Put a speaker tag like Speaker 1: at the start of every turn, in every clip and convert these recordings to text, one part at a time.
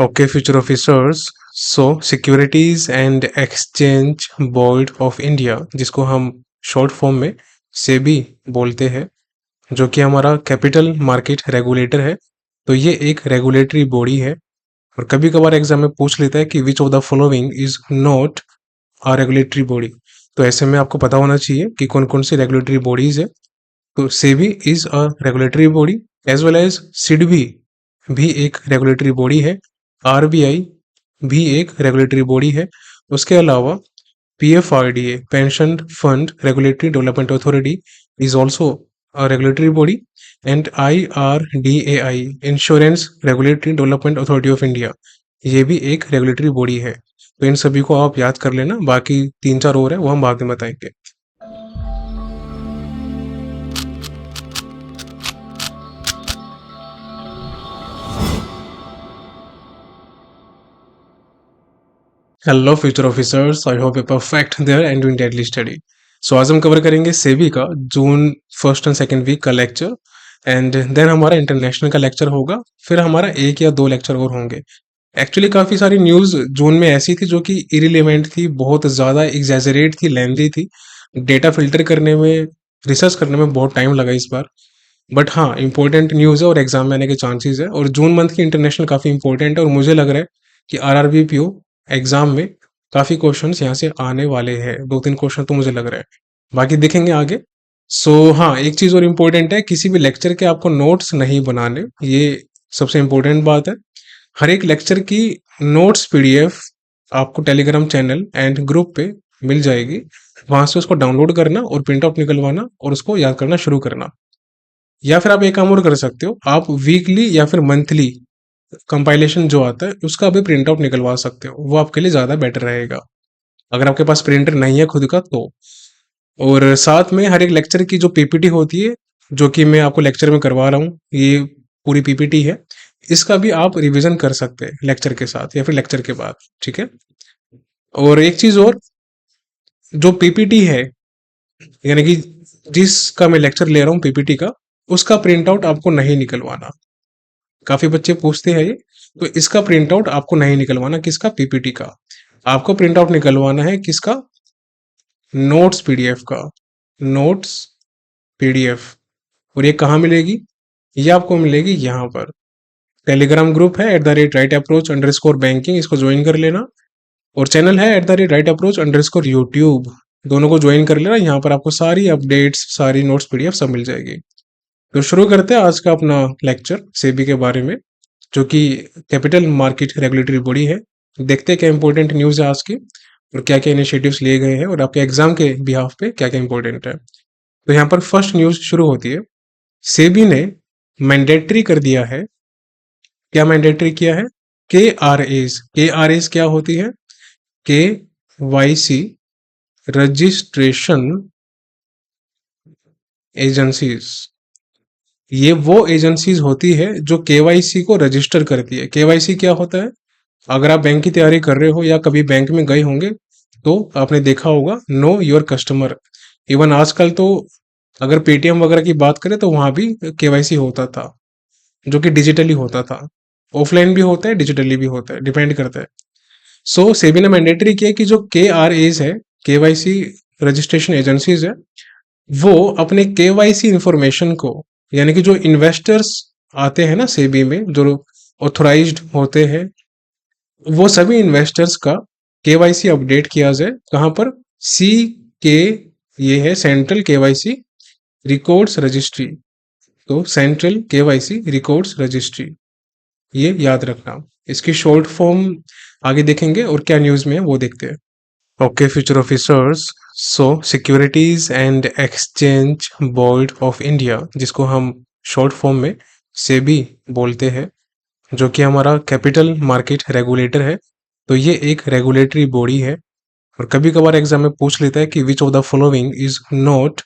Speaker 1: Okay, future officers. So securities and exchange board of India, जिसको हम short form में सेबी बोलते हैं, जो कि हमारा कैपिटल मार्केट रेगुलेटर है। तो ये एक रेगुलेटरी बॉडी है और कभी कभार एग्जाम में पूछ लेता है कि which of the following is not a regulatory body. तो ऐसे में आपको पता होना चाहिए कि कौन कौन सी रेगुलेटरी बॉडीज है। तो SEBI is a regulatory body as well as SIDBI भी एक रेगुलेटरी बॉडी है। आरबीआई भी एक रेगुलेटरी बॉडी है। उसके अलावा PFRDA pension fund regulatory development authority is also a regulatory body and IRDAI insurance regulatory development authority of India, ये भी एक रेगुलेटरी बॉडी है। तो इन सभी को आप याद कर लेना, बाकी तीन चार और है वो हम बाद में बताएंगे। Hello future officers, I hope you perfect there and doing deadly study. So आज हम कवर करेंगे सेबी का June first and second week का लेक्चर एंड देन हमारा इंटरनेशनल का लेक्चर होगा। फिर हमारा एक या दो लेक्चर और होंगे। एक्चुअली काफ़ी सारी न्यूज़ जून में ऐसी थी जो कि इरिलेवेंट थी, बहुत ज़्यादा एग्जैजरेट थी, लेंदी थी। डेटा फिल्टर करने में, रिसर्च करने में बहुत टाइम लगा इस बार। बट हाँ, इंपॉर्टेंट न्यूज़ है और एग्जाम में आने के चांसेस है। और जून मंथ की इंटरनेशनल काफ़ी इंपॉर्टेंट है और मुझे लग रहा है कि आरआरबी पीओ एग्जाम में काफ़ी क्वेश्चंस यहाँ से आने वाले हैं। दो तीन क्वेश्चन तो मुझे लग रहा है, बाकी देखेंगे आगे। सो हाँ, एक चीज़ और इम्पोर्टेंट है, किसी भी लेक्चर के आपको नोट्स नहीं बनाने, ये सबसे इम्पोर्टेंट बात है। हर एक लेक्चर की नोट्स पीडीएफ आपको टेलीग्राम चैनल एंड ग्रुप पे मिल जाएगी। वहां से उसको डाउनलोड करना और प्रिंट आउट निकलवाना और उसको याद करना शुरू करना। या फिर आप एक काम और कर सकते हो, आप वीकली या फिर मंथली कंपाइलेशन जो आता है उसका भी प्रिंट आउट निकलवा सकते हो, वो आपके लिए ज़्यादा बेटर रहेगा अगर आपके पास प्रिंटर नहीं है खुद का तो। और साथ में हर एक लेक्चर की जो पीपीटी होती है, जो कि मैं आपको लेक्चर में करवा रहा हूँ, ये पूरी पीपीटी है, इसका भी आप रिवीजन कर सकते हैं लेक्चर के साथ या फिर लेक्चर के बाद। ठीक है। और एक चीज़ और, जो पीपीटी है, यानी कि जिसका मैं लेक्चर ले रहा हूँ पीपीटी का, उसका प्रिंट आउट आपको नहीं निकलवाना। काफी बच्चे पूछते हैं ये। तो इसका प्रिंट आउट आपको नहीं निकलवाना, किसका? पीपीटी का। आपको प्रिंट आउट निकलवाना है किसका? नोट्स पीडीएफ का। Notes PDF. और ये कहाँ मिलेगी? ये आपको मिलेगी यहाँ पर। टेलीग्राम ग्रुप है @राइट अप्रोच_बैंकिंग, इसको ज्वाइन कर लेना। और चैनल है @राइट अप्रोच_यूट्यूब, दोनों को ज्वाइन कर लेना। यहाँ पर आपको सारी अपडेट्स, सारी नोट्स पीडीएफ सब मिल जाएगी। तो शुरू करते हैं आज का अपना लेक्चर सेबी के बारे में, जो कि कैपिटल मार्केट रेगुलेटरी बॉडी है। देखते हैं क्या इंपॉर्टेंट न्यूज़ है आज की और क्या क्या इनिशिएटिव्स लिए गए हैं और आपके एग्जाम के बिहाफ पे क्या क्या इंपॉर्टेंट है। तो यहाँ पर फर्स्ट न्यूज़ शुरू होती है। सेबी ने मैंडेटरी कर दिया है। क्या मैंडेटरी किया है? के आर एस क्या होती है? के वाई सी रजिस्ट्रेशन एजेंसीज। ये वो एजेंसीज होती है जो केवाईसी को रजिस्टर करती है। केवाईसी क्या होता है? अगर आप बैंक की तैयारी कर रहे हो या कभी बैंक में गए होंगे तो आपने देखा होगा, नो योर कस्टमर। इवन आजकल तो अगर पेटीएम वगैरह की बात करें तो वहां भी केवाईसी होता था, जो कि डिजिटली होता था। ऑफलाइन भी होता है, डिजिटली भी होता है, डिपेंड करता है। सो सेबी ने मैंडेटरी किया कि जो के आर एज है, केवाईसी रजिस्ट्रेशन एजेंसीज है, वो अपने केवाईसी इंफॉर्मेशन को, यानी कि जो इन्वेस्टर्स आते हैं ना सेबी में, जो ऑथोराइज्ड होते हैं, वो सभी इन्वेस्टर्स का केवाईसी अपडेट किया जाए। कहाँ पर? सी के, ये है सेंट्रल केवाईसी रिकॉर्ड्स रजिस्ट्री। तो सेंट्रल केवाईसी रिकॉर्ड्स रजिस्ट्री, ये याद रखना। इसकी शॉर्ट फॉर्म आगे देखेंगे और क्या न्यूज़ में है वो देखते हैं। Okay future officers, so securities and exchange board of India, जिसको हम शॉर्ट फॉर्म में सेबी बोलते हैं, जो कि हमारा कैपिटल मार्केट रेगुलेटर है। तो ये एक रेगुलेटरी बॉडी है और कभी कभार एग्जाम में पूछ लेता है कि which of the following is not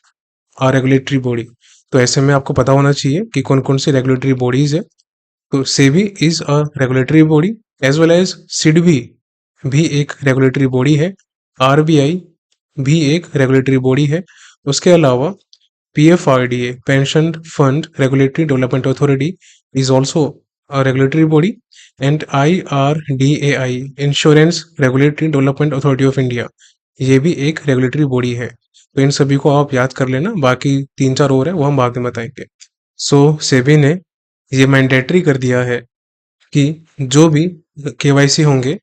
Speaker 1: a regulatory body. तो ऐसे में आपको पता होना चाहिए कि कौन कौन सी रेगुलेटरी बॉडीज है। तो SEBI is a regulatory body as well as SIDBI भी एक रेगुलेटरी बॉडी है। आरबीआई भी एक रेगुलेटरी बॉडी है। उसके अलावा PFRDA pension fund regulatory development authority is also a regulatory body and IRDAI, insurance regulatory development authority of India, ये भी एक रेगुलेटरी बॉडी है। तो इन सभी को आप याद कर लेना, बाकी 3-4 और है वो हम बाद में बताएंगे। सो सेबी ने ये मैंडेटरी कर दिया है कि जो भी केवाईसी होंगे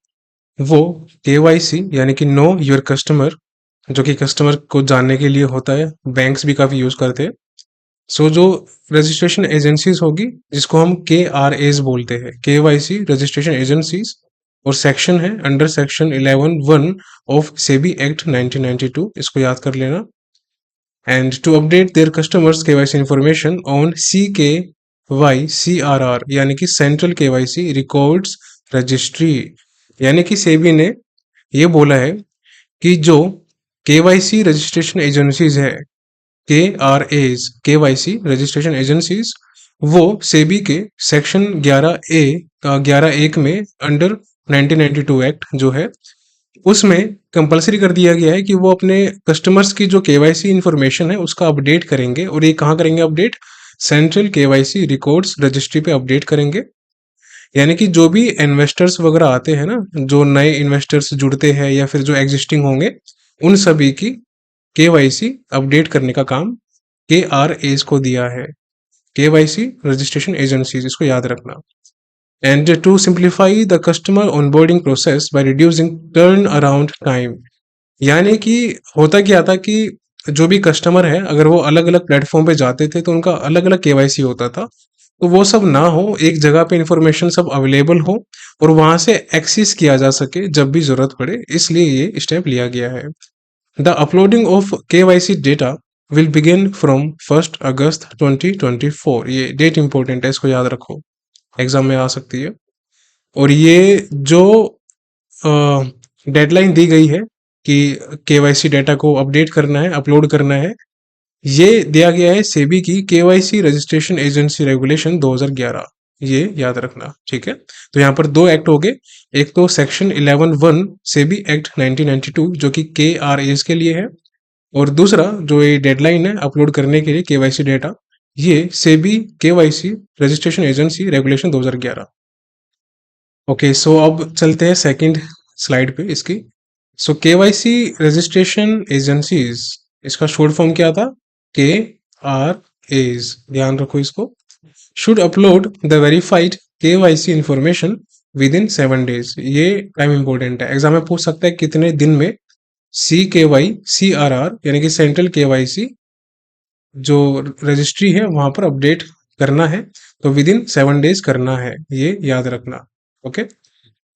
Speaker 1: वो केवाईसी यानी कि नो योर कस्टमर, जो कि कस्टमर को जानने के लिए होता है, बैंक्स भी काफ़ी यूज़ करते हैं। सो जो रजिस्ट्रेशन एजेंसीज होगी जिसको हम KRAs बोलते हैं, केवाईसी रजिस्ट्रेशन एजेंसीज, और सेक्शन है under section 11(1) of SEBI act 1992, इसको याद कर लेना। And to update their customers KYC information on CKYCRR यानी कि सेंट्रल केवाईसी रिकॉर्ड्स रजिस्ट्री, यानी कि सेबी ने ये बोला है कि जो केवाईसी रजिस्ट्रेशन एजेंसीज है, KRAs, केवाईसी रजिस्ट्रेशन एजेंसीज, वो सेबी के सेक्शन 11(1) में अंडर 1992 एक्ट जो है उसमें कंपलसरी कर दिया गया है कि वो अपने कस्टमर्स की जो केवाईसी इंफॉर्मेशन है उसका अपडेट करेंगे। और ये कहाँ करेंगे update? Central KYC records registry पे अपडेट करेंगे। यानी कि जो भी इन्वेस्टर्स वगैरह आते हैं ना, जो नए इन्वेस्टर्स जुड़ते हैं या फिर जो एग्जिस्टिंग होंगे, उन सभी की केवाईसी अपडेट करने का काम KRAs को दिया है, केवाईसी रजिस्ट्रेशन एजेंसीज, इसको याद रखना। And to simplify the customer onboarding process by reducing turn around time, यानी कि होता क्या था कि जो भी कस्टमर है अगर वो अलग अलग प्लेटफॉर्म पे जाते थे तो उनका अलग अलग केवाईसी होता था, तो वो सब ना हो, एक जगह पे इंफॉर्मेशन सब अवेलेबल हो और वहां से एक्सेस किया जा सके जब भी जरूरत पड़े, इसलिए ये स्टेप लिया गया है। The uploading of KYC data will begin from 1 अगस्त 2024, ये डेट इंपॉर्टेंट है, इसको याद रखो, एग्जाम में आ सकती है। और ये जो डेडलाइन दी गई है कि KYC डेटा को अपडेट करना है, अपलोड करना है, ये दिया गया है सेबी की KYC रजिस्ट्रेशन एजेंसी रेगुलेशन 2011, ये याद रखना, ठीक है। तो यहाँ पर दो एक्ट हो गए, एक तो सेक्शन 11(1) सेबी एक्ट 1992 जो कि KRAs के लिए है, और दूसरा जो ये डेडलाइन है अपलोड करने के लिए KYC डेटा, ये SEBI KYC registration agency regulation 2011। Okay, so अब चलते हैं सेकंड स्लाइड पे इसकी। सो KYC रजिस्ट्रेशन एजेंसीज, इसका शॉर्ट फॉर्म क्या था? KRAs, ध्यान रखो इसको। Should upload the verified KYC information within 7 days, ये टाइम इंपॉर्टेंट है, एग्जाम में पूछ सकता है कितने दिन में CKYCRR यानी कि सेंट्रल KYC जो रजिस्ट्री है वहां पर अपडेट करना है, तो विद इन 7 days करना है, ये याद रखना। ओके,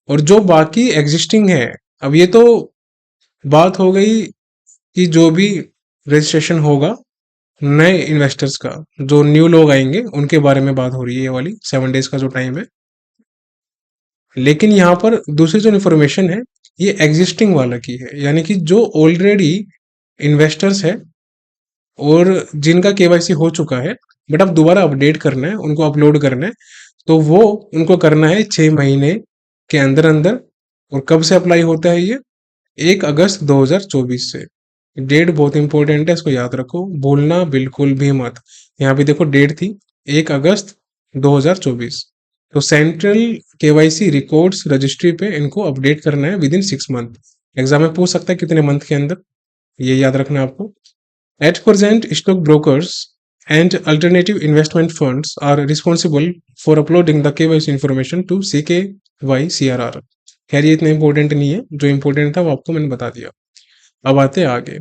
Speaker 1: और जो बाकी एग्जिस्टिंग है, अब ये तो बात हो गई कि जो भी रजिस्ट्रेशन होगा नए इन्वेस्टर्स का, जो न्यू लोग आएंगे उनके बारे में बात हो रही है, ये वाली 7 days का जो टाइम है। लेकिन यहाँ पर दूसरी जो इन्फॉर्मेशन है ये एग्जिस्टिंग वाला की है, यानी कि जो ऑलरेडी इन्वेस्टर्स है और जिनका KYC हो चुका है बट अब दोबारा अपडेट करना है, उनको अपलोड करना है, तो वो उनको करना है 6 महीने के अंदर अंदर। और कब से अप्लाई होता है ये? 1 अगस्त 2024 से। डेट बहुत इंपॉर्टेंट है, इसको याद रखो, भूलना बिल्कुल भी मत। यहाँ पे देखो डेट थी 1 अगस्त 2024। तो सेंट्रल KYC रिकॉर्ड्स रजिस्ट्री पे इनको अपडेट करना है विद इन 6 month। एग्जाम में पूछ सकता है कितने मंथ के अंदर, ये याद रखना आपको। At present stock brokers and alternative investment funds are responsible for uploading the KYC information to CKYCRR। खैर ये इतना इंपॉर्टेंट नहीं है, जो इंपॉर्टेंट था वो आपको मैंने बता दिया। अब आते हैं आगे।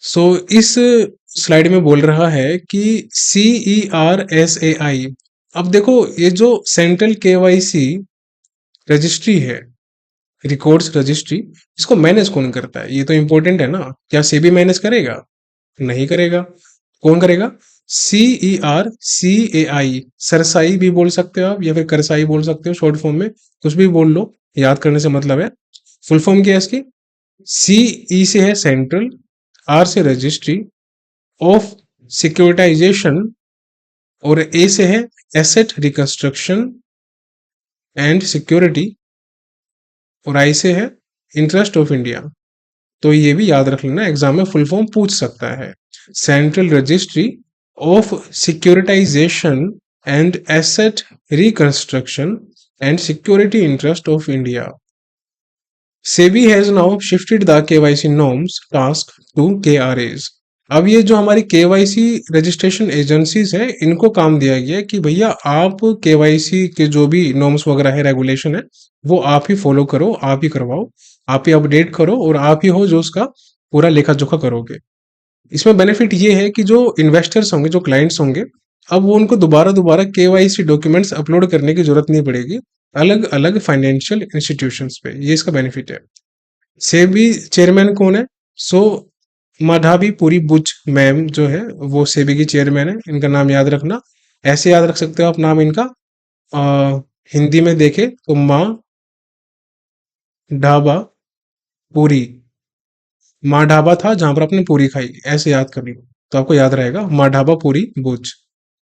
Speaker 1: सो इस स्लाइड में बोल रहा है कि CERSAI, अब देखो ये जो सेंट्रल KYC रजिस्ट्री है, रिकॉर्ड्स रजिस्ट्री, इसको मैनेज कौन करता है? ये तो इंपॉर्टेंट है ना। क्या सेबी मैनेज करेगा? नहीं करेगा। कौन करेगा? CERSAI, सरसाई भी बोल सकते हो आप या फिर करसाई बोल सकते हो, शॉर्ट फॉर्म में कुछ भी बोल लो, याद करने से मतलब है। फुल फॉर्म क्या है इसकी? CE से है सेंट्रल, R से रजिस्ट्री ऑफ सिक्योरिटाइजेशन, और A से है एसेट रिकंस्ट्रक्शन एंड सिक्योरिटी, और I से है इंटरेस्ट ऑफ इंडिया। तो ये भी याद रख लेना, एग्जाम में फुल फॉर्म पूछ सकता है। Central registry of securitisation and Asset Reconstruction and Security Interest of India. SEBI has now shifted the KYC norms task to KRAs. अब ये जो हमारी KYC रजिस्ट्रेशन एजेंसीज है इनको काम दिया गया है कि भैया आप KYC के जो भी नॉर्म्स वगैरह है रेगुलेशन है वो आप ही फॉलो करो, आप ही करवाओ, आप ही अपडेट करो और आप ही हो जो उसका पूरा लेखा जोखा करोगे। इसमें बेनिफिट ये है कि जो इन्वेस्टर्स होंगे, जो क्लाइंट्स होंगे, अब वो उनको दोबारा दोबारा KYC डॉक्यूमेंट्स अपलोड करने की जरूरत नहीं पड़ेगी अलग अलग फाइनेंशियल इंस्टीट्यूशंस पे। ये इसका बेनिफिट है। सेबी चेयरमैन कौन है? सो माधावी पुरी बुच मैम जो है वो सेबी की चेयरमैन है। इनका नाम याद रखना, ऐसे याद रख सकते हो आप नाम इनका। हिंदी में देखे तो माँ ढाबा पूरी, माँ ढाबा था जहां पर आपने पूरी खाई, ऐसे याद कर लो तो आपको याद रहेगा माँ ढाबा पूरी बुच।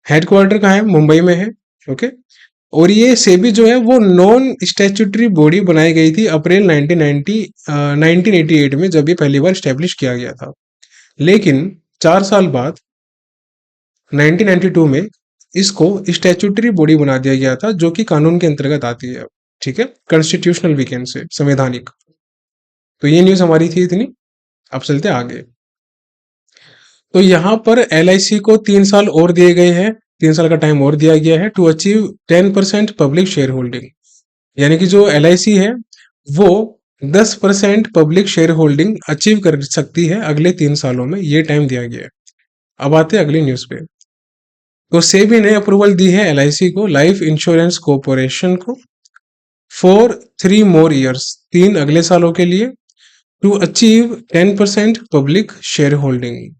Speaker 1: हेडक्वार्टर कहाँ है? मुंबई में है। ओके। और ये सेबी जो है वो नॉन स्टैट्यूटरी बॉडी बनाई गई थी अप्रैल 1988 में, जब ये पहली बार स्टैब्लिश किया गया था। लेकिन 4 साल बाद 1992 में इसको स्टैट्यूटरी बॉडी बना दिया गया था जो कि कानून के अंतर्गत आती है। ठीक है, कॉन्स्टिट्यूशनल वीकेंड से, संवैधानिक। तो ये न्यूज हमारी थी इतनी। अब चलते आगे। तो यहाँ पर LIC को 3 साल और दिए गए हैं, 3 साल का टाइम और दिया गया है to achieve 10% public share holding. यानी कि जो LIC है वो 10% पब्लिक शेयर होल्डिंग अचीव कर सकती है अगले 3 सालों में, ये टाइम दिया गया है। अब आते हैं अगली न्यूज पे। तो सेबी ने अप्रूवल दी है LIC को, लाइफ इंश्योरेंस कॉर्पोरेशन को, फॉर 3 more years, 3 अगले सालों के लिए, to achieve 10% public share holding.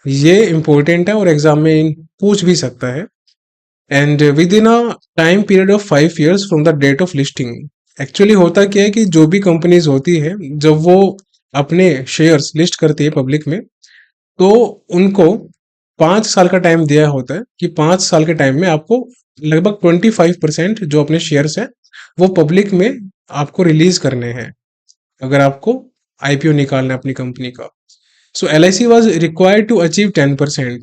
Speaker 1: ये इंपॉर्टेंट है और एग्जाम में पूछ भी सकता है। And with in a time period of 5 years from the date of listing. Actually होता क्या है कि जो भी कंपनीज होती है जब वो अपने शेयर्स लिस्ट करती है पब्लिक में, तो उनको 5 साल का टाइम दिया होता है कि 5 साल के टाइम में आपको लगभग 25% जो अपने शेयर्स है वो पब्लिक में आपको रिलीज करने हैं अगर आपको IPO निकालना है अपनी कंपनी का। So LIC was required to achieve 10%।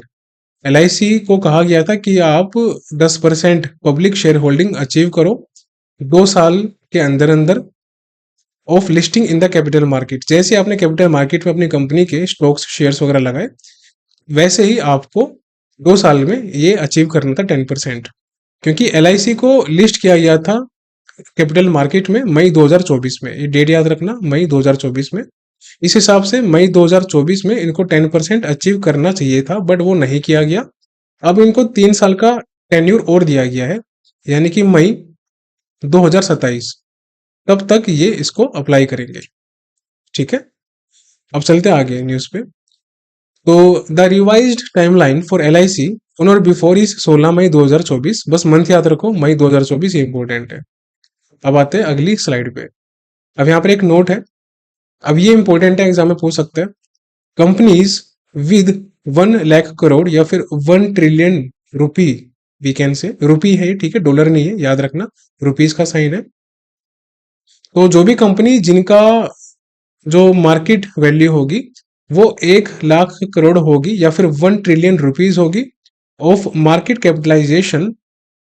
Speaker 1: LIC को कहा गया था कि आप 10% पब्लिक शेयर होल्डिंग अचीव करो 2 साल के अंदर अंदर of listing in the capital market. जैसे आपने कैपिटल मार्केट में अपनी कंपनी के स्टॉक्स शेयर्स वगैरह लगाए, वैसे ही आपको 2 साल में ये अचीव करना था 10%। क्योंकि LIC को लिस्ट किया गया था कैपिटल मार्केट में मई 2024 में, ये डेट याद रखना, मई 2024 में। इस हिसाब से मई 2024 में इनको 10% अचीव करना चाहिए था, बट वो नहीं किया गया। अब इनको 3 साल का टेन्यूर और दिया गया है, यानी कि मई 2027 तब तक ये इसको अप्लाई करेंगे। ठीक है, अब चलते आगे न्यूज पे। तो the revised timeline for LIC on और बिफोर इज 16 मई 2024। बस मंथ याद रखो, मई 2024, ये इंपॉर्टेंट है। अब आते हैं अगली स्लाइड पे। अब यहाँ पर एक नोट है, अब ये इंपॉर्टेंट है, एग्जाम में पूछ सकते हैं। कंपनीज विद 1 लाख करोड़ या फिर 1 ट्रिलियन रुपी, वी कैन से, रुपी है ठीक है, डॉलर नहीं है, याद रखना, रुपीज का साइन है। तो जो भी कंपनी जिनका जो मार्केट वैल्यू होगी वो 1 लाख करोड़ होगी या फिर 1 ट्रिलियन रुपीज होगी of market capitalisation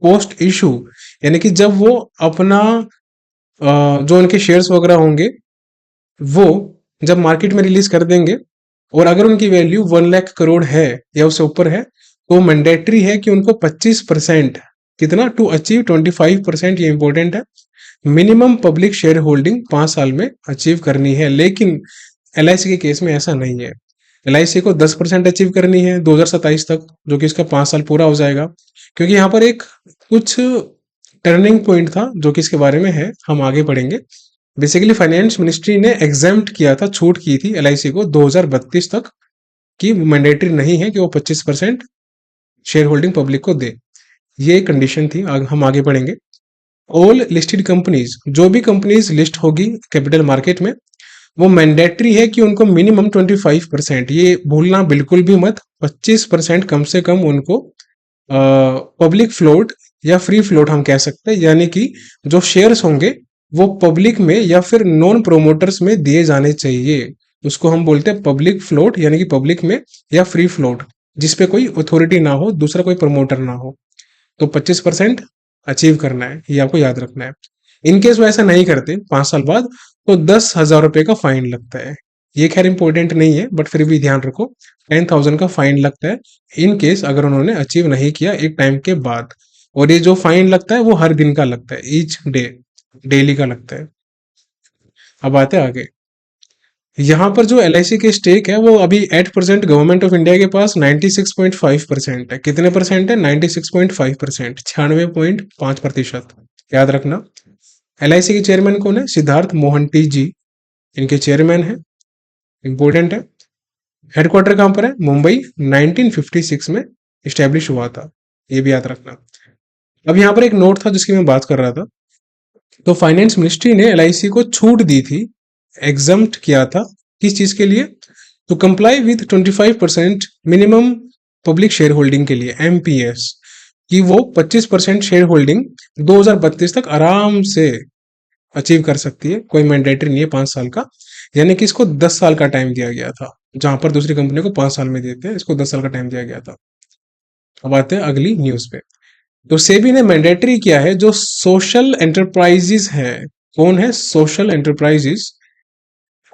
Speaker 1: post issue, यानी कि जब वो अपना जो उनके शेयर्स वगैरह होंगे वो जब मार्केट में रिलीज कर देंगे, और अगर उनकी वैल्यू 1 लाख करोड़ है या उससे ऊपर है, तो मैंडेटरी है कि उनको 25%, कितना, टू अचीव 25%, ये इंपॉर्टेंट है, मिनिमम पब्लिक शेयर होल्डिंग 5 साल में अचीव करनी है। लेकिन LIC के केस में ऐसा नहीं है। LIC को 10% अचीव करनी है 2027 तक, जो कि इसका 5 साल पूरा हो जाएगा। क्योंकि यहाँ पर एक कुछ टर्निंग पॉइंट था जो कि इसके बारे में है, हम आगे पढ़ेंगे। बेसिकली फाइनेंस मिनिस्ट्री ने एग्जाम्प्ट किया था, छूट की थी LIC को 2032 तक कि मैंडेटरी नहीं है कि वो 25% शेयर होल्डिंग पब्लिक को दे। ये कंडीशन थी, हम आगे पढ़ेंगे। ऑल लिस्टेड कंपनीज, जो भी कंपनीज लिस्ट होगी कैपिटल मार्केट में, वो मैंडेटरी है कि उनको मिनिमम 25%, ये भूलना बिल्कुल भी मत, 25% कम से कम उनको पब्लिक फ्लोट या फ्री फ्लोट हम कह सकते हैं, यानी कि जो शेयर्स होंगे वो पब्लिक में या फिर नॉन प्रोमोटर्स में दिए जाने चाहिए। उसको हम बोलते हैं पब्लिक फ्लोट, यानी कि पब्लिक में या फ्री फ्लोट, जिसपे कोई अथॉरिटी ना हो, दूसरा कोई प्रमोटर ना हो। तो 25% अचीव करना है, ये आपको याद रखना है। इन केस वो ऐसा नहीं करते 5 साल बाद, तो 10,000 रुपए का फाइन लगता है। ये खैर इंपॉर्टेंट नहीं है, बट फिर भी ध्यान रखो, 10,000 का फाइन लगता है इन केस अगर उन्होंने अचीव नहीं किया एक टाइम के बाद। और ये जो फाइन लगता है वो हर दिन का लगता है, ईच डे, डेली का लगता है। अब आते हैं आगे। यहाँ पर जो एल के स्टेक है वो अभी at present government of India के पास 96.5% है। कितने परसेंट है? 96.5%, 96.5%। याद रखना। एल के चेयरमैन कौन है? सिद्धार्थ मोहंती जी इनके चेयरमैन है, इंपॉर्टेंट है। हेडक्वार्टर कहां पर है? मुंबई, 1956 में स्टैब्लिश हुआ था, ये भी याद रखना। अब यहाँ पर एक नोट था जिसकी मैं बात कर रहा था। तो फाइनेंस मिनिस्ट्री ने एल को छूट दी थी, एग्जम्प्ट किया था, किस चीज के लिए? To comply with 25% minimum public share holding के लिए, एमपीएस, कि वो 25% शेयर होल्डिंग 2032 तक आराम से अचीव कर सकती है, कोई मैंडेटरी नहीं है 5 साल का। यानी कि इसको 10 साल का टाइम दिया गया था, जहां पर दूसरी कंपनी को 5 साल में देते हैं, इसको 10 साल का टाइम दिया गया था। अब आते हैं अगली न्यूज पे। तो सेबी ने मैंडेटरी किया है जो सोशल एंटरप्राइजेस है। कौन है? Social enterprises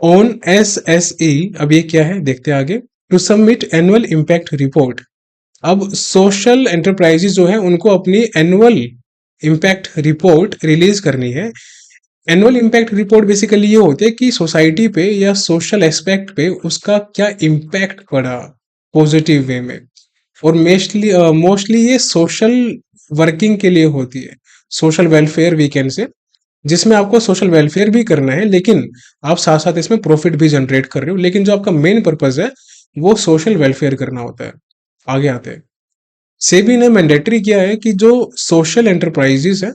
Speaker 1: on SSE. अब ये क्या है देखते हैं आगे। To submit annual impact report. अब सोशल एंटरप्राइजेस जो है उनको अपनी एनुअल इम्पैक्ट रिपोर्ट रिलीज करनी है। एनुअल इम्पैक्ट रिपोर्ट बेसिकली ये होती है कि सोसाइटी पे या सोशल एस्पेक्ट पे उसका क्या इम्पैक्ट पड़ा पॉजिटिव वे में। और मोस्टली ये सोशल वर्किंग के लिए होती है, सोशल वेलफेयर वीकेंड से, जिसमें आपको सोशल वेलफेयर भी करना है, लेकिन आप साथ साथ इसमें प्रॉफिट भी जनरेट कर रहे हो, लेकिन जो आपका मेन पर्पज है वो सोशल वेलफेयर करना होता है। आगे आते हैं। सेबी ने मैंडेटरी किया है कि जो सोशल एंटरप्राइजेस है,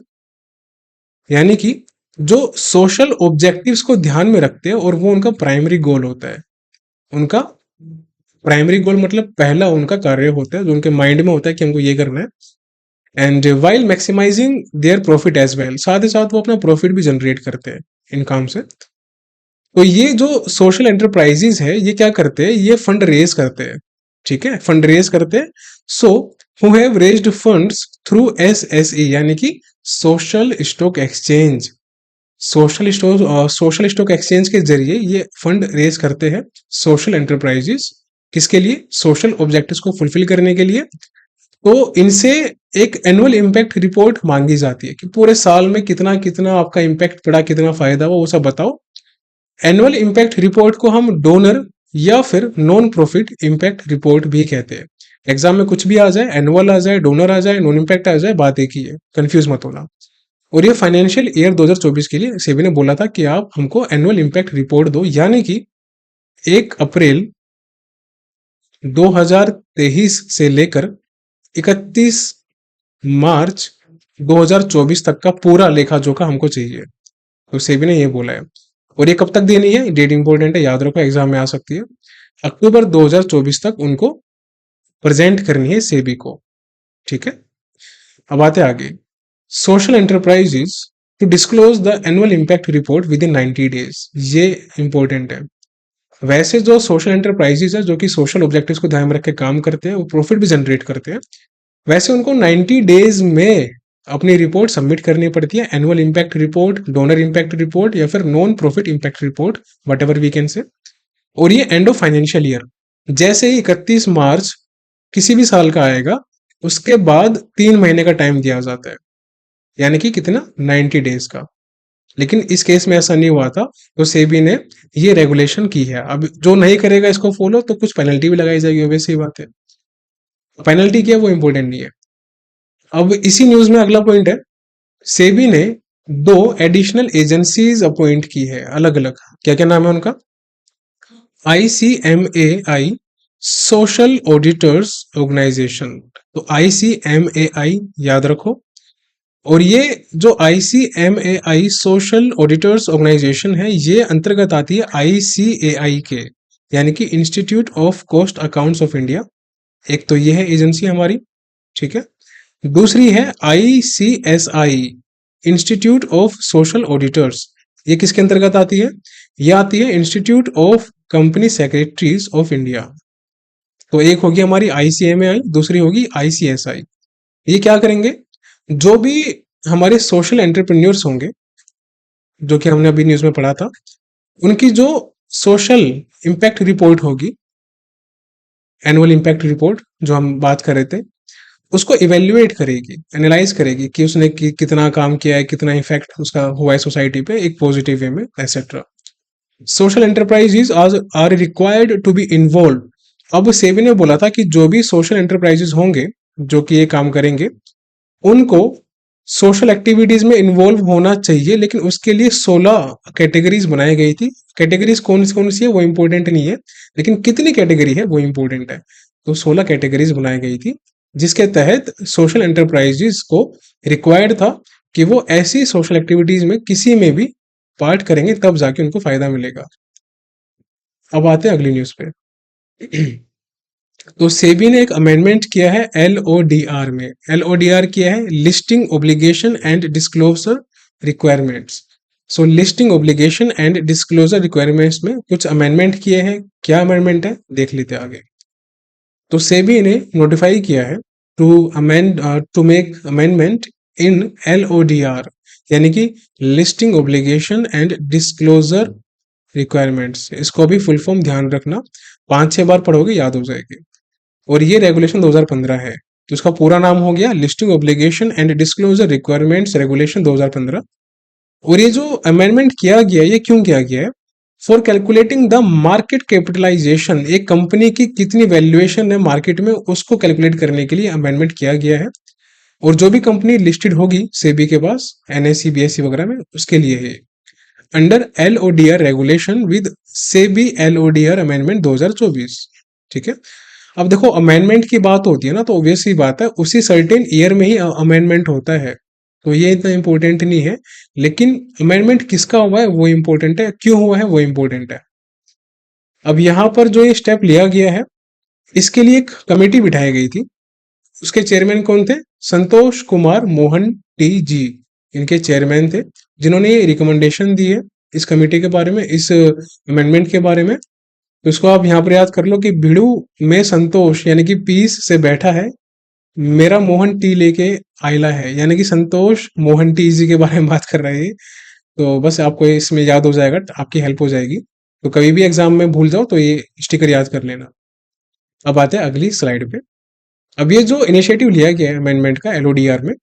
Speaker 1: यानी कि जो सोशल ऑब्जेक्टिव्स को ध्यान में रखते हैं और वो उनका प्राइमरी गोल होता है, उनका प्राइमरी गोल मतलब पहला उनका कार्य होता है जो उनके माइंड में होता है कि हमको ये करना है, and while maximising their profit as well, साथ ही साथ वो अपना प्रॉफिट भी जनरेट करते हैं इन काम से। तो ये जो सोशल एंटरप्राइजेज है ये क्या करते हैं? ये फंड रेज करते हैं, ठीक है, फंड रेज करते हैं। So who have raised funds through SSE, यानी कि social stock exchange, social stock exchange के जरिए ये फंड रेज करते हैं सोशल एंटरप्राइजेस। किसके लिए? सोशल ऑब्जेक्टिव्स को फुलफिल करने के लिए। तो इनसे एक एनुअल इम्पैक्ट रिपोर्ट मांगी जाती है कि पूरे साल में कितना कितना आपका इम्पैक्ट पड़ा, कितना फायदा हुआ, वो सब बताओ। एनुअल इम्पैक्ट रिपोर्ट को हम डोनर या फिर नॉन प्रॉफिट इम्पैक्ट रिपोर्ट भी कहते हैं। एग्जाम में कुछ भी आ जाए, एनुअल आ जाए, डोनर आ जाए, नॉन इम्पैक्ट आ जाए, बात एक ही है, कंफ्यूज मत होना। और ये फाइनेंशियल ईयर 2024 के लिए सेबी ने बोला था कि आप हमको एनुअल इम्पैक्ट रिपोर्ट दो, यानी कि 1 अप्रैल 2023 से लेकर 31 मार्च 2024 तक का पूरा लेखा जोखा हमको चाहिए। तो सेबी ने ये बोला है। और ये कब तक देनी है? डेट इंपॉर्टेंट है, याद रखो, एग्जाम में आ सकती है। अक्टूबर 2024 तक उनको प्रेजेंट करनी है सेबी को, ठीक है। अब आते आगे। Social enterprises to disclose the annual impact report with in 90 days, ये इंपॉर्टेंट है। वैसे जो सोशल एंटरप्राइजेस है जो कि सोशल ऑब्जेक्टिव्स को ध्यान में रख के काम करते हैं, वो प्रॉफिट भी जनरेट करते हैं, वैसे उनको 90 डेज में अपनी रिपोर्ट सबमिट करनी पड़ती है, annual impact report, donor impact report या फिर non profit impact report, whatever we can say. और ये एंड ऑफ फाइनेंशियल ईयर, जैसे ही 31 मार्च किसी भी साल का आएगा उसके बाद 3 महीने का टाइम दिया जाता है, यानी कि कितना? 90 डेज का। लेकिन इस केस में ऐसा नहीं हुआ था, तो सेबी ने ये रेगुलेशन की है। अब जो नहीं करेगा इसको फॉलो तो कुछ पेनल्टी भी लगाई जाएगी, वैसी बात है। पेनल्टी क्या है वो इंपॉर्टेंट नहीं है। अब इसी न्यूज में अगला पॉइंट है, सेबी ने 2 एडिशनल एजेंसीज अपॉइंट की है, अलग अलग। क्या क्या नाम है उनका? ICMAI, social auditors organisation. तो ICMAI याद रखो। और ये जो ICMAI सोशल ऑडिटर्स ऑर्गेनाइजेशन है, ये अंतर्गत आती है ICAI के, यानी कि institute of cost accounts of India. एक तो ये है एजेंसी हमारी, ठीक है। दूसरी है ICSI, institute of social auditors. ये किसके अंतर्गत आती है? ये आती है institute of company secretaries of India. तो एक होगी हमारी ICMAI, दूसरी होगी ICSI। ये क्या करेंगे, जो भी हमारे सोशल एंटरप्रेन्योर्स होंगे, जो कि हमने अभी न्यूज में पढ़ा था, उनकी जो सोशल इम्पैक्ट रिपोर्ट होगी, एनुअल इम्पैक्ट रिपोर्ट जो हम बात कर रहे थे, उसको इवेल्युएट करेगी, एनालाइज करेगी कि उसने कितना काम किया है, कितना इफेक्ट उसका हुआ है सोसाइटी पे एक पॉजिटिव वे में, etcetera. Social enterprises are required to be involve. अब सेबी ने बोला था कि जो भी सोशल एंटरप्राइजेज होंगे जो कि ये काम करेंगे, उनको सोशल एक्टिविटीज में इन्वॉल्व होना चाहिए, लेकिन उसके लिए 16 कैटेगरीज बनाई गई थी। कैटेगरीज कौन सी है वो इंपॉर्टेंट नहीं है, लेकिन कितनी कैटेगरी है वो इंपॉर्टेंट है। तो 16 कैटेगरीज बनाई गई थी, जिसके तहत सोशल एंटरप्राइजेस को रिक्वायर्ड था कि वो ऐसी सोशल एक्टिविटीज में किसी में भी पार्ट करेंगे, तब जाके उनको फायदा मिलेगा। अब आते हैं अगली न्यूज पे। तो सेबी ने एक अमेंडमेंट किया है एलओडीआर में। एलओडीआर किया है listing obligation and disclosure requirements. So listing obligation and disclosure requirements में कुछ अमेंडमेंट किए हैं। क्या अमेंडमेंट है देख लेते हैं आगे। तो सेबी ने नोटिफाई किया है to amend to make amendment in LODR, यानी कि listing obligation and disclosure requirements. इसको भी फुल फॉर्म ध्यान रखना, 5-6 बार पढ़ोगे याद हो जाएगी। और ये रेगुलेशन 2015 है, तो इसका पूरा नाम हो गया listing obligation and disclosure requirements regulation 2015। और ये जो अमेंडमेंट किया गया, ये क्यों किया गया है? For calculating the market capitalisation, एक कंपनी की कितनी वैल्यूएशन है मार्केट में, उसको कैलकुलेट करने के लिए अमेंडमेंट किया गया है। और जो भी कंपनी लिस्टेड होगी सेबी के पास, एनएससी बीएससी वगैरह में, उसके लिए है under LODR regulation with SEBI LODR amendment 2024। ठीक है। अब देखो अमेंडमेंट की बात होती है ना, तो ऑब्वियस सी बात है उसी सर्टेन ईयर में ही अमेंडमेंट होता है, तो ये इतना इंपॉर्टेंट नहीं है। लेकिन अमेंडमेंट किसका हुआ है वो इंपॉर्टेंट है, क्यों हुआ है वो इंपॉर्टेंट है। अब यहाँ पर जो ये स्टेप लिया गया है, इसके लिए एक कमेटी बिठाई गई थी। उसके चेयरमैन कौन थे? संतोष कुमार मोहन टी जी, इनके चेयरमैन थे, जिन्होंने ये रिकमेंडेशन दी है इस कमेटी के बारे में, इस अमेंडमेंट के बारे में। तो इसको आप यहाँ पर याद कर लो कि भिड़ू में संतोष यानी कि पीस से बैठा है, मेरा मोहन टी लेके आयला है, यानी कि संतोष मोहन टी जी के बारे में बात कर रहे हैं। तो बस आपको इसमें याद हो जाएगा, आपकी हेल्प हो जाएगी। तो कभी भी एग्जाम में भूल जाओ तो ये स्टिकर याद कर लेना। अब आते हैं अगली स्लाइड पे। अब ये जो इनिशिएटिव लिया गया है अमेंडमेंट का एलओडीआर में,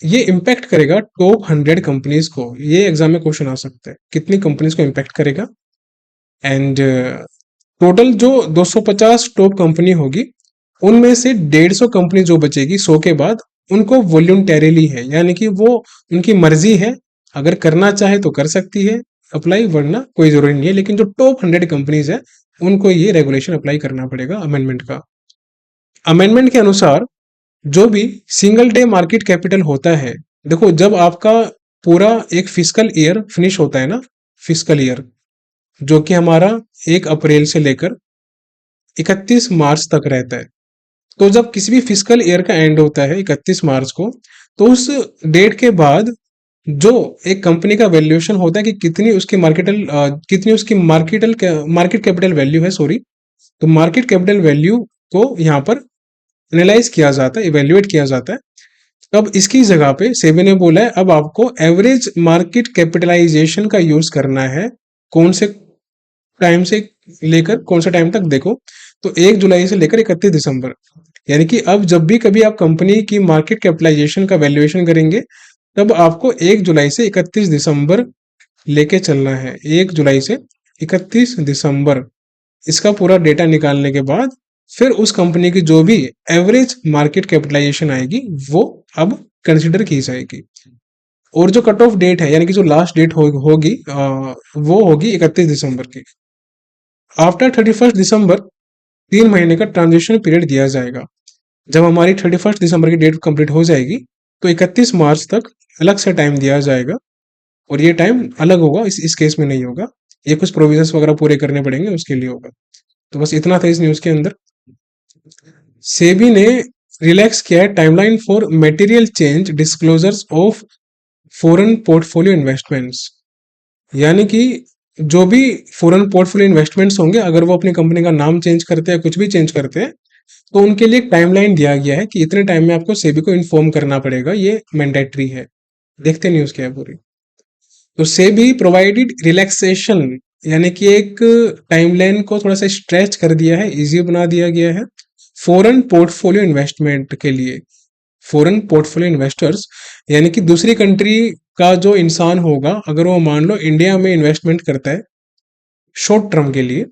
Speaker 1: ये इम्पैक्ट करेगा टॉप 100 कंपनीज को। ये एग्जाम में क्वेश्चन आ सकता है, कितनी कंपनीज को इम्पैक्ट करेगा। एंड टोटल जो 250 टॉप कंपनी होगी, उनमें से 150 कंपनी जो बचेगी 100 के बाद, उनको वॉल्यूंटेरिली है, यानी कि वो उनकी मर्जी है, अगर करना चाहे तो कर सकती है अप्लाई, वरना कोई जरूरी नहीं है। लेकिन जो टॉप 100 कंपनीज है, उनको ये रेगुलेशन अप्लाई करना पड़ेगा अमेंडमेंट का। अमेंडमेंट के अनुसार जो भी सिंगल डे मार्केट कैपिटल होता है, देखो जब आपका पूरा एक फिस्कल ईयर फिनिश होता है ना, फिस्कल ईयर जो कि हमारा 1 अप्रैल से लेकर 31 मार्च तक रहता है, तो जब किसी भी फिस्कल ईयर का एंड होता है 31 मार्च को, तो उस डेट के बाद जो एक कंपनी का वैल्यूएशन होता है कि कितनी उसकी मार्केट कैपिटल वैल्यू है, सॉरी, तो मार्केट कैपिटल वैल्यू को यहाँ पर एनालाइज किया जाता है, इवेल्युएट किया जाता है। तब इसकी जगह पे सेबी ने बोला है अब आपको एवरेज मार्केट कैपिटलाइजेशन का यूज करना है। कौन से टाइम से लेकर कौन सा टाइम तक, देखो तो 1 जुलाई से लेकर 31 दिसंबर, यानी कि अब जब भी कभी आप कंपनी की मार्केट कैपिटलाइजेशन का वैल्यूएशन करेंगे, तब आपको 1 जुलाई से 31 दिसंबर लेके चलना है। 1 जुलाई से 31 दिसंबर, इसका पूरा डेटा निकालने के बाद फिर उस कंपनी की जो भी एवरेज मार्केट कैपिटलाइजेशन आएगी वो अब कंसिडर की जाएगी। और जो कट ऑफ डेट है, यानी कि जो लास्ट डेट होगी वो होगी 31 दिसंबर की। आफ्टर 31 दिसंबर 3 महीने का ट्रांजिशन पीरियड दिया जाएगा। जब हमारी 31 दिसंबर की डेट कंप्लीट हो जाएगी, तो 31 मार्च तक अलग से टाइम दिया जाएगा, और ये टाइम अलग होगा, इस केस में नहीं होगा, ये कुछ प्रोविजंस वगैरह पूरे करने पड़ेंगे, उसके लिए होगा। तो बस इतना था इस न्यूज के अंदर। सेबी ने रिलैक्स किया है timeline for material change disclosures of foreign portfolio investments, यानी कि जो भी फॉरेन पोर्टफोलियो इन्वेस्टमेंट्स होंगे, अगर वो अपनी कंपनी का नाम चेंज करते हैं, कुछ भी चेंज करते हैं, तो उनके लिए एक टाइमलाइन दिया गया है कि इतने टाइम में आपको सेबी को इन्फॉर्म करना पड़ेगा, ये मैंडेटरी है। देखते न्यूज क्या है पूरी। तो सेबी प्रोवाइडेड रिलैक्सेशन, यानी कि एक टाइमलाइन को थोड़ा सा स्ट्रेच कर दिया है, इजी बना दिया गया है फॉरेन पोर्टफोलियो इन्वेस्टमेंट के लिए। फॉरेन पोर्टफोलियो इन्वेस्टर्स यानी कि दूसरी कंट्री का जो इंसान होगा, अगर वो मान लो इंडिया में इन्वेस्टमेंट करता है शॉर्ट टर्म के लिए,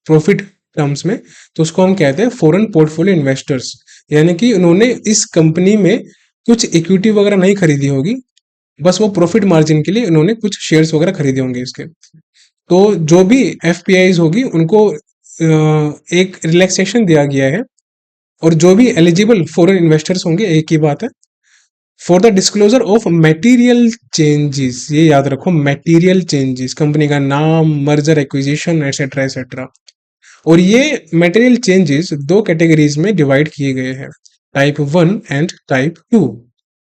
Speaker 1: प्रॉफिट टर्म्स में, तो उसको हम कहते हैं फॉरेन पोर्टफोलियो इन्वेस्टर्स। यानी कि उन्होंने इस कंपनी में कुछ इक्विटी वगैरह नहीं खरीदी होगी, बस वो प्रॉफिट मार्जिन के लिए उन्होंने कुछ शेयर्स वगैरह खरीदे होंगे इसके। तो जो भी एफपीआईज होगी उनको एक रिलैक्सेशन दिया गया है, और जो भी एलिजिबल फॉरेन इन्वेस्टर्स होंगे, एक ही बात है, for the disclosure of material changes, ये याद रखो, मटेरियल चेंजेस, कंपनी का नाम, मर्जर, एक्विजिशन, एटसेट्रा एटसेट्रा। और ये मटेरियल चेंजेस दो कैटेगरीज में डिवाइड किए गए हैं, टाइप 1 एंड टाइप 2।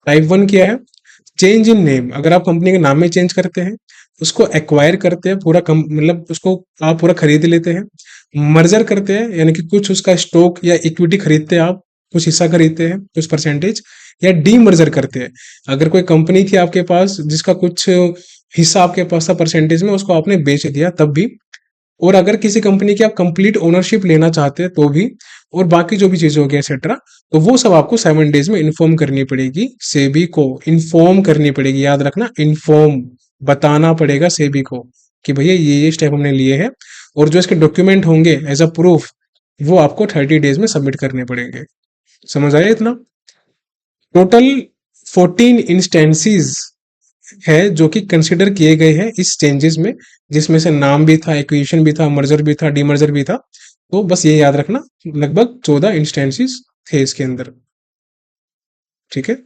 Speaker 1: टाइप 1 क्या है? चेंज इन नेम, अगर आप कंपनी के नाम में चेंज करते हैं, उसको एक्वायर करते हैं, पूरा मतलब उसको आप पूरा खरीद लेते हैं। मर्जर करते हैं, यानी कि कुछ उसका स्टॉक या इक्विटी खरीदते हैं आप, कुछ हिस्सा खरीदते हैं कुछ परसेंटेज, या डी मर्जर करते हैं, अगर कोई कंपनी थी आपके पास जिसका कुछ हिस्सा आपके पास था परसेंटेज में, उसको आपने बेच दिया तब भी। और अगर किसी कंपनी की आप कंप्लीट ओनरशिप लेना चाहते हैं तो भी, और बाकी जो भी चीजें होगी एक्सेट्रा, तो वो सब आपको 7 डेज में इन्फॉर्म करनी पड़ेगी, सेबी को इन्फॉर्म करनी पड़ेगी, याद रखना, इन्फॉर्म, बताना पड़ेगा सेबी को कि भैया ये स्टेप हमने लिए हैं। और जो इसके डॉक्यूमेंट होंगे एज अ प्रूफ, वो आपको 30 डेज में सबमिट करने पड़ेंगे। समझ आया इतना? टोटल 14 इंस्टेंसेस है जो कि कंसिडर किए गए हैं इस चेंजेस में, जिसमें से नाम भी था, एक्विजिशन भी था, मर्जर भी था, डीमर्जर भी था। तो बस ये याद रखना, लगभग 14 इंस्टेंसेस थे इसके अंदर। ठीक है,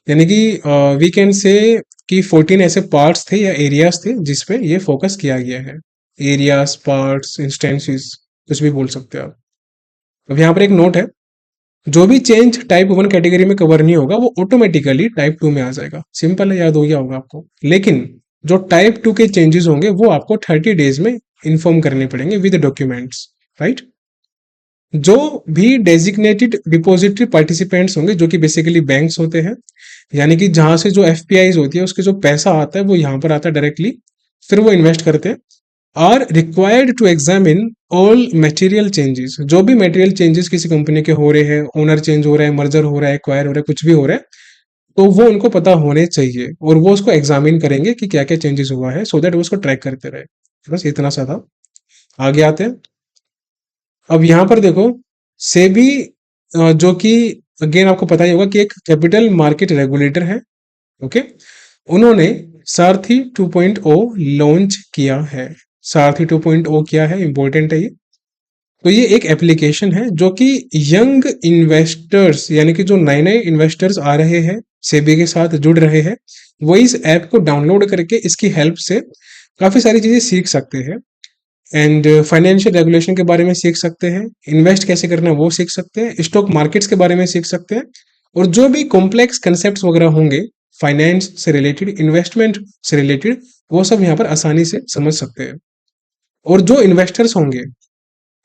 Speaker 1: यानी कि वी कैन से कि 14 ऐसे पार्ट्स थे या एरियाज थे जिसपे ये फोकस किया गया है। एरियाज, पार्ट्स, इंस्टेंसेस, कुछ भी बोल सकते हो आप। अब यहाँ पर एक नोट है, जो भी चेंज टाइप 1 कैटेगरी में कवर नहीं होगा वो ऑटोमेटिकली टाइप 2 में आ जाएगा। सिंपल है, याद हो गया होगा आपको। लेकिन जो टाइप 2 के चेंजेस होंगे वो आपको 30 डेज में इन्फॉर्म करने पड़ेंगे विद डॉक्यूमेंट्स, राइट। जो भी डेजिग्नेटेड डिपॉजिटरी पार्टिसिपेंट्स होंगे, जो कि बेसिकली बैंक्स होते हैं, यानी कि जहां से जो एफपीआईज होती है उसके जो पैसा आता है वो यहाँ पर आता है डायरेक्टली, फिर वो इन्वेस्ट करते हैं, are required to examine all material changes. जो भी मटेरियल चेंजेस किसी कंपनी के हो रहे हैं, ओनर चेंज हो रहा है, मर्जर हो रहा है, एक्वायर हो रहा है, कुछ भी हो रहा है, तो वो उनको पता होने चाहिए, और वो उसको एग्जामिन करेंगे कि क्या क्या चेंजेस हुआ है, सो दैट वो उसको ट्रैक करते रहे। बस इतना सा था। आगे आते हैं। अब यहाँ पर देखो, सेबी जो कि अगेन आपको पता ही होगा कि एक कैपिटल मार्केट रेगुलेटर है। ओके, उन्होंने सारथी 2.0 लॉन्च किया है। सारथी 2.0 क्या है, इंपॉर्टेंट है ये। तो ये एक एप्लीकेशन है जो कि यंग इन्वेस्टर्स, यानी कि जो नए नए इन्वेस्टर्स आ रहे हैं, सेबी के साथ जुड़ रहे हैं, वो इस ऐप को डाउनलोड करके इसकी हेल्प से काफी सारी चीजें सीख सकते हैं, एंड फाइनेंशियल रेगुलेशन के बारे में सीख सकते हैं, इन्वेस्ट कैसे करना है वो सीख सकते हैं, स्टॉक मार्केट्स के बारे में सीख सकते हैं, और जो भी कॉम्प्लेक्स कंसेप्ट वगैरह होंगे फाइनेंस से रिलेटेड, इन्वेस्टमेंट से रिलेटेड, वो सब यहाँ पर आसानी से समझ सकते हैं। और जो इन्वेस्टर्स होंगे,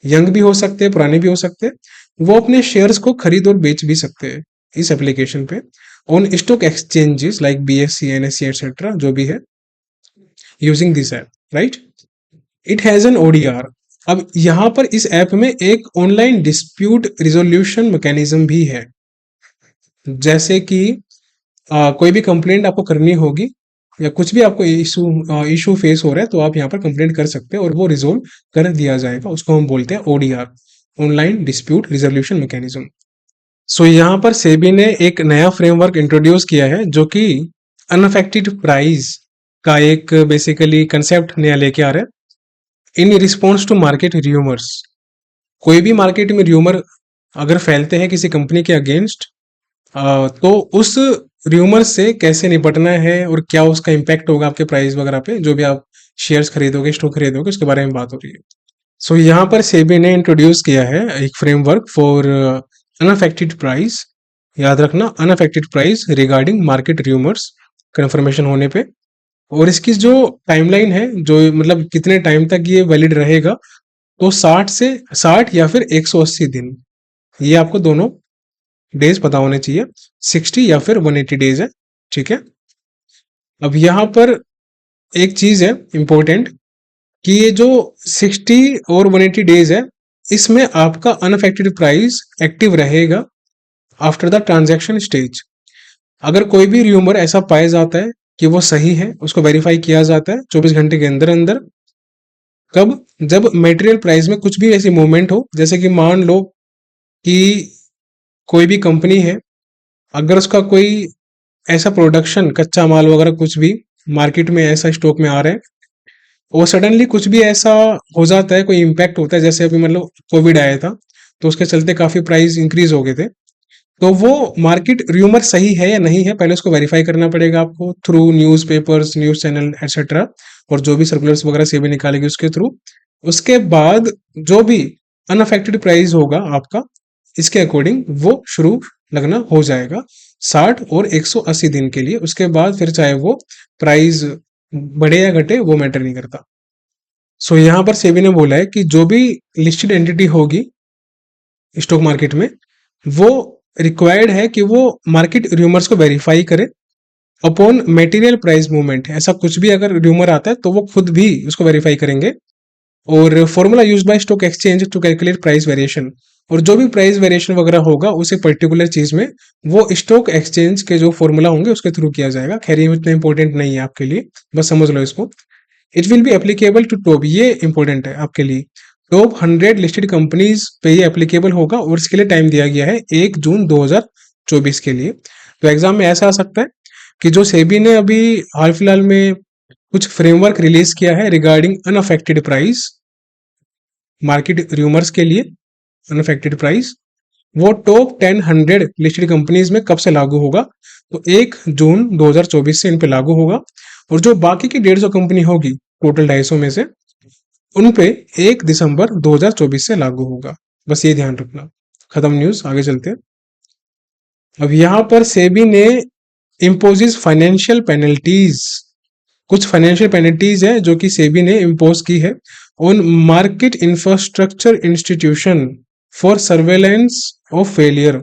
Speaker 1: यंग भी हो सकते हैं, पुराने भी हो सकते हैं, वो अपने शेयर्स को खरीद और बेच भी सकते हैं इस एप्लीकेशन पे, on stock exchanges like BSc, NSC etcetera, जो भी है, using this app, right. It has an ODR. अब यहां पर इस ऐप में एक ऑनलाइन डिस्प्यूट रिजोल्यूशन मैकेनिज्म भी है। जैसे कि कोई भी कंप्लेंट आपको करनी होगी, या कुछ भी आपको इशू फेस हो रहा है, तो आप यहाँ पर कंप्लेंट कर सकते हैं और वो रिजोल्व कर दिया जाएगा। उसको हम बोलते हैं ODR, online dispute resolution mechanism. So यहाँ पर सेबी ने एक नया फ्रेमवर्क इंट्रोड्यूस किया है जो कि अनअफेक्टेड प्राइस का एक बेसिकली कंसेप्ट नया लेके आ रहा है, in response to market rumours. कोई भी मार्केट में र्यूमर अगर फैलते हैं किसी कंपनी के अगेंस्ट, तो उस र्यूमर से कैसे निपटना है और क्या उसका इम्पैक्ट होगा आपके प्राइस वगैरह पे, जो भी आप शेयर्स खरीदोगे, स्टॉक खरीदोगे, उसके बारे में बात हो रही है। सो यहाँ पर सेबी ने इंट्रोड्यूस किया है एक फ्रेमवर्क फॉर अनअफेक्टेड प्राइस। याद रखना, unaffected price regarding market rumours, confirmation होने पे। और इसकी जो टाइमलाइन है, जो मतलब कितने टाइम तक ये वैलिड रहेगा, तो 60 या फिर 180 दिन, ये आपको दोनों डेज पता होने चाहिए। 60 या फिर 180 डेज है, ठीक है। अब यहाँ पर एक चीज है इंपॉर्टेंट कि ये जो 60 और 180 डेज है, इसमें आपका अनअफेक्टेड प्राइस एक्टिव रहेगा आफ्टर द ट्रांजैक्शन स्टेज। अगर कोई भी र्यूमर ऐसा पाया जाता है कि वो सही है, उसको वेरीफाई किया जाता है 24 घंटे के अंदर अंदर। कब? जब मटेरियल प्राइस में कुछ भी ऐसी मूवमेंट हो, जैसे कि मान लो कि कोई भी कंपनी है, अगर उसका कोई ऐसा प्रोडक्शन कच्चा माल वगैरह कुछ भी मार्केट में ऐसा स्टॉक में आ रहा है और सडनली कुछ भी ऐसा हो जाता है, कोई इम्पैक्ट होता है, जैसे अभी मतलब कोविड आया था तो उसके चलते काफी प्राइस इंक्रीज हो गए थे, तो वो मार्केट र्यूमर सही है या नहीं है, पहले उसको वेरीफाई करना पड़ेगा आपको through news papers, news channel etcetera, और जो भी सर्कुलर्स वगैरह से भी निकालेगी उसके थ्रू। उसके बाद जो भी अनअफेक्टेड प्राइस होगा आपका, इसके अकॉर्डिंग वो शुरू लगना हो जाएगा 60 और 180 दिन के लिए। उसके बाद फिर चाहे वो प्राइस बढ़े या घटे वो मैटर नहीं करता। सो यहाँ पर सेबी ने बोला है कि जो भी लिस्टेड एंटिटी होगी स्टॉक मार्केट में, वो रिक्वायर्ड है कि वो मार्केट र्यूमर्स को वेरीफाई करे अपॉन मटेरियल प्राइस मूवमेंट। ऐसा कुछ भी अगर र्यूमर आता है तो वो खुद भी उसको वेरीफाई करेंगे। और formula use by stock exchange to calculate price variation, और जो भी प्राइस वेरिएशन वगैरह होगा उसे पर्टिकुलर चीज में वो स्टॉक एक्सचेंज के जो फॉर्मूला होंगे उसके थ्रू किया जाएगा। खैर ये इतना इंपॉर्टेंट नहीं है आपके लिए, बस समझ लो इसको। It will be applicable to top, ये इंपॉर्टेंट है आपके लिए, टॉप 100 लिस्टेड कंपनीज पे ये एप्लीकेबल होगा और इसके लिए टाइम दिया गया है 1 जून 2024 के लिए। तो एग्जाम में ऐसा आ सकता है कि जो सेबी ने अभी हाल फिलहाल में कुछ फ्रेमवर्क रिलीज किया है regarding unaffected price, market rumours के लिए अनअफेक्टेड प्राइस, वो टॉप 10 100 लिस्टेड कंपनीज में कब से लागू होगा? तो 1 जून 2024 से इन पे लागू होगा। और जो बाकी की 150 कंपनी होगी टोटल 250 में से, उन पे 1 दिसंबर 2024 से लागू होगा। बस ये ध्यान रखना। खत्म न्यूज, आगे चलते हैं। अब यहाँ पर सेबी ने इम्पोजिस फाइनेंशियल पेनल्टीज, कुछ फाइनेंशियल पेनल्टीज है जो कि सेबी ने इम्पोज की है on market infrastructure institution for surveillance of failure.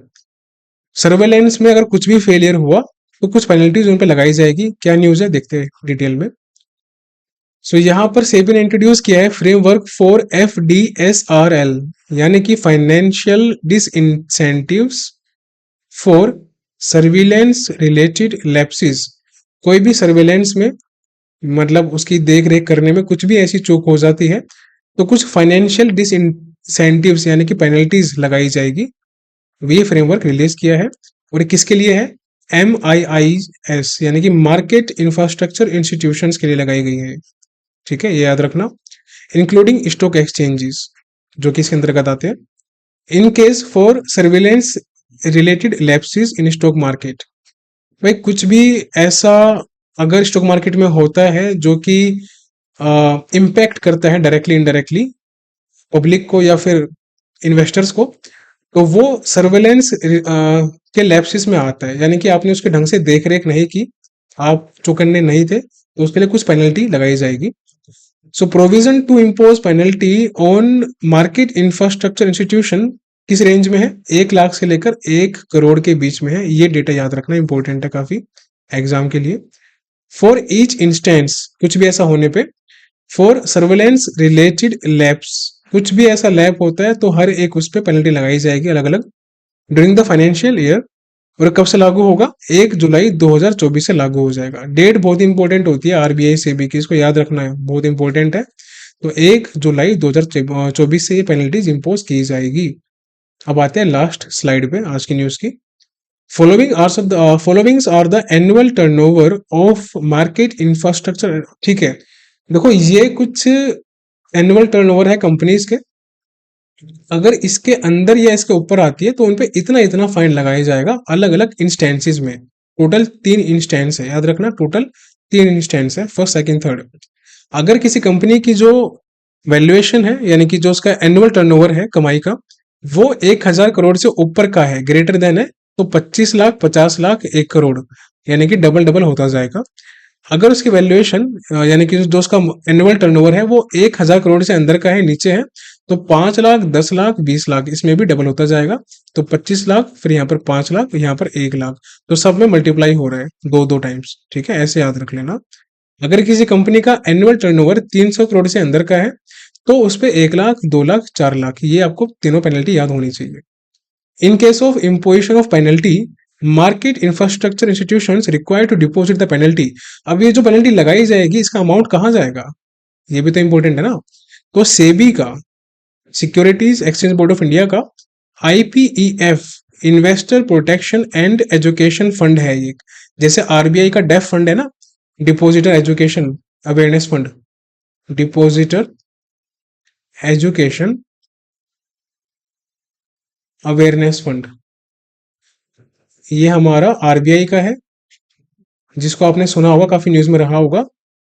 Speaker 1: Surveillance में अगर कुछ भी फेलियर हुआ तो कुछ पेनल्टीज उन पे लगाई जाएगी। क्या न्यूज है देखते हैं डिटेल में। सो यहाँ पर सेबी ने इंट्रोड्यूस किया है फ्रेमवर्क फॉर FDSRL, यानी कि financial disincentives for surveillance related lapses. कोई भी सर्विलेंस में मतलब उसकी देख रेख करने में कुछ भी ऐसी चूक हो जाती है तो कुछ फाइनेंशियल डिसइंसेंटिव्स यानी कि पेनल्टीज लगाई जाएगी। ये फ्रेमवर्क रिलीज किया है और किसके लिए है? MIIS यानी कि मार्केट इंफ्रास्ट्रक्चर इंस्टीट्यूशंस के लिए लगाई गई है। ठीक है, ये याद रखना। इंक्लूडिंग स्टॉक एक्सचेंजेस जो कि इसके अंतर्गत आते हैं, in case for surveillance related lapses in stock market. भाई कुछ भी ऐसा अगर स्टॉक मार्केट में होता है जो कि इम्पैक्ट करता है डायरेक्टली इनडायरेक्टली पब्लिक को या फिर इन्वेस्टर्स को, तो वो सर्वेलेंस के लैप्सेस में आता है। यानी कि आपने उसके ढंग से देख रेख नहीं की, आप चौकन्ने नहीं थे, तो उसके लिए कुछ पेनल्टी लगाई जाएगी। So provision to impose penalty on market infrastructure institution किस रेंज में है? 1 लाख से लेकर 1 करोड़ के बीच में है। ये डेटा याद रखना इंपॉर्टेंट है काफी एग्जाम के लिए। फॉर ईच इंस्टेंस, कुछ भी ऐसा होने पे। फॉर सर्वेलेंस रिलेटेड लैब्स, कुछ भी ऐसा लैब होता है तो हर एक उस पर पेनल्टी लगाई जाएगी अलग अलग ड्यूरिंग द फाइनेंशियल ईयर। और कब से लागू होगा? 1 जुलाई 2024 से लागू हो जाएगा। डेट बहुत इंपॉर्टेंट होती है आरबीआई सेबी की, इसको याद रखना है, बहुत इंपॉर्टेंट है। तो 1 जुलाई 2024 से ये पेनल्टीज इंपोज की जाएगी। अब आते हैं लास्ट स्लाइड पे आज की न्यूज की। Followings are the annual turnover of market infrastructure. ठीक है, देखो ये कुछ एनुअल टर्नओवर है कंपनीज के, अगर इसके अंदर या इसके ऊपर आती है तो उनपे इतना इतना फाइन लगाया जाएगा अलग अलग इंस्टेंसेस में। टोटल 3 इंस्टेंस है, याद रखना, टोटल 3 इंस्टेंस है, फर्स्ट सेकंड थर्ड। अगर किसी कंपनी की जो वैल्यूएशन है यानी कि जो उसका एनुअल टर्नओवर है कमाई का, वो 1000 करोड़ से ऊपर का है, ग्रेटर देन है, तो 25 लाख, 50 लाख, 1 करोड़, यानी कि डबल डबल होता जाएगा। अगर उसकी वैल्यूएशन यानी कि जो उसका एनुअल टर्नओवर है वो 1000 करोड़ से अंदर का है, नीचे है, तो 5 लाख, 10 लाख, 20 लाख इसमें भी डबल होता जाएगा। तो 25 लाख, फिर यहाँ पर 5 लाख, यहाँ पर 1 लाख, तो सब में मल्टीप्लाई हो रहा है दो दो टाइम्स। ठीक है, ऐसे याद रख लेना। अगर किसी कंपनी का एनुअल टर्नओवर 300 करोड़ से अंदर का है तो उस पे 1 लाख, 2 लाख, 4 लाख, ये आपको तीनों पेनल्टी याद होनी चाहिए। In case of imposition of penalty, market infrastructure institutions require to deposit the penalty. अब ये जो पेनल्टी लगाई जाएगी इसका अमाउंट कहाँ जाएगा, ये भी तो इंपॉर्टेंट है ना। तो सेबी का, securities exchange board of India का, IPEF, investor protection and education fund है ये। जैसे आरबीआई का डेफ फंड है ना, depositor education awareness fund, depositor education awareness fund, ये हमारा आरबीआई का है, जिसको आपने सुना होगा, काफी न्यूज में रहा होगा।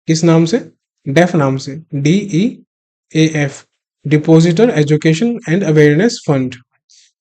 Speaker 1: किस नाम से? डेफ नाम से, DEAF, depositor education and awareness fund.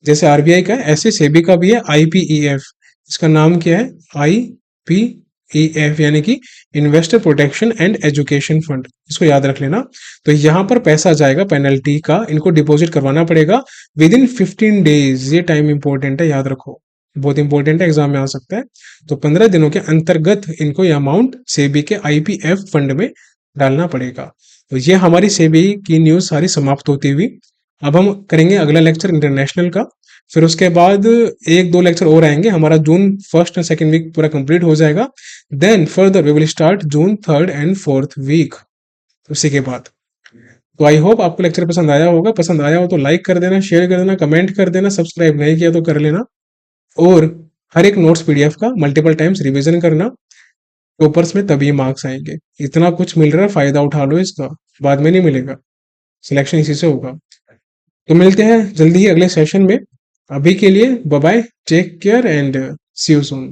Speaker 1: जैसे आरबीआई का है ऐसे सेबी का भी है, आईपीईएफ। इसका नाम क्या है? आईपीईएफ, यानी कि investor protection and education fund, इसको याद रख लेना। तो यहाँ पर पैसा जाएगा पेनल्टी का, इनको डिपॉजिट करवाना पड़ेगा विद इन 15 डेज। ये टाइम इंपॉर्टेंट है, याद रखो, बहुत इंपॉर्टेंट है, एग्जाम में आ सकता है। तो 15 दिनों के अंतर्गत इनको ये अमाउंट सेबी के आईपीएफ फंड में डालना पड़ेगा। तो ये हमारी सेबी की न्यूज सारी समाप्त होती हुई। अब हम करेंगे अगला लेक्चर इंटरनेशनल का, फिर उसके बाद एक दो लेक्चर और आएंगे, हमारा June first and second week पूरा कंप्लीट हो जाएगा। Then further we will start June third and fourth week, उसी के बाद। तो आई होप आपको लेक्चर पसंद आया होगा। पसंद आया हो तो लाइक कर देना, शेयर कर देना, कमेंट कर देना, सब्सक्राइब नहीं किया तो कर लेना। और हर एक नोट्स पीडीएफ का मल्टीपल टाइम्स रिवीजन करना, टॉपर्स में तभी मार्क्स आएंगे। इतना कुछ मिल रहा है, फायदा उठा लो इसका, बाद में नहीं मिलेगा, सिलेक्शन इसी से होगा। तो मिलते हैं जल्दी ही अगले सेशन में। अभी के लिए bye bye, take care and see you soon.